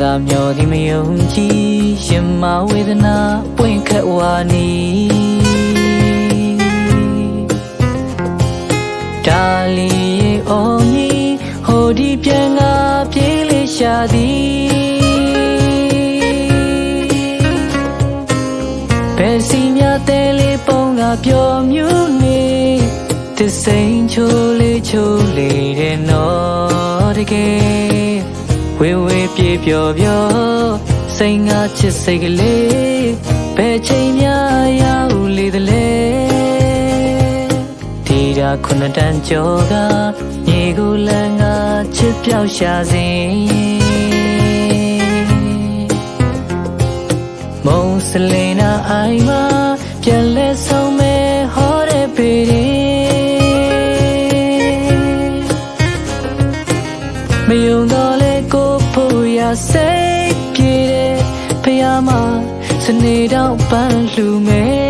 သာမျောသည်မယုံကြည်ရှင်မဝေဒနာပွင့်ခတ်ဝါနီဒါလီရေအော်မြီဟိုဒီပြန်ငါပြေးလေးရှာသည်ဘယ်စီမြတဲလေးပုံကပျော်မြူးနေတစိမ့်ချိုးလေးချိုးလေးတဲ့နော်တကယ်ဝေဝေပြေပျော်ပျော်စိတ်ငါချစ်စိတ်ကလေးဘယ်ချိန်များရောက်လေသလဲဒီတာခုနှစ်တန်းကျော်ကမြေကိုလန်းငါချစ်ပြောက်ရှာစဉ်မုံစလင်းနာအိုင်မှာပြန်လဲဆုံးမဲ့ဟောတဲ့ပေမယုံတော့လေကိုဖို့ရစိတ်ပြေတဲ့ဖယားမစနေတော့ပန်းလှူမယ်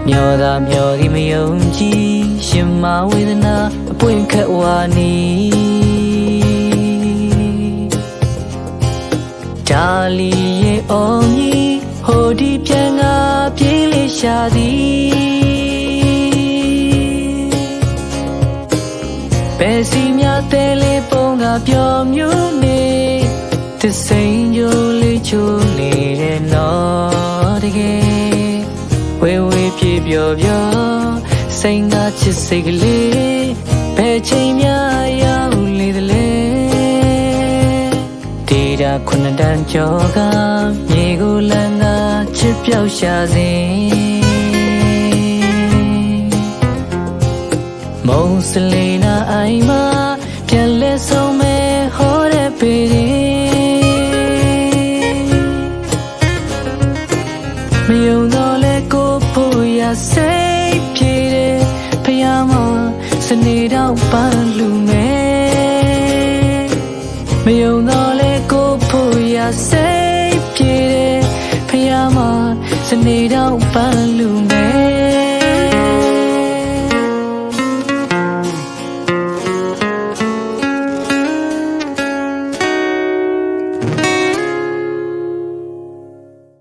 မျောသာမျောသည်မယုံကြည်ရှင်မဝေဒနာအပွင့်ခတ်ဝါနီဒါလီရေအော်မြီဟိုဒီပြန်ငါပြေးလေးရှာသည်ဘယ်စီမြတဲလေးပုံကပျော်မြူးနေတစိမ့်ကြိုးလေးချိုးလေးတဲ့နော်တကယ်ဝေဝေပြေပျော်ပျော်စိတ်ငါချစ်စိတ်ကလေးဘယ်ချိန်များရောက်လေသလဲဒီတာခုနှစ်တန်းကျော်ကမြေကိုလန်းငါချစ်ပြောက်ရှာစဉ်မုံစလေးနာအိုင်မှာပြန်လဲဆုံးမဲ့ဟောတဲ့ပေမယုံတော့လေကိုဖို့ရစိတ်ပြေတဲ့ဖယားမစနေတော့ပန်းလှူမယ်မယုံတော့လေကိုဖို့ရစိတ်ပြေတဲ့ဖယားမစနေတော့ပန်းလှူ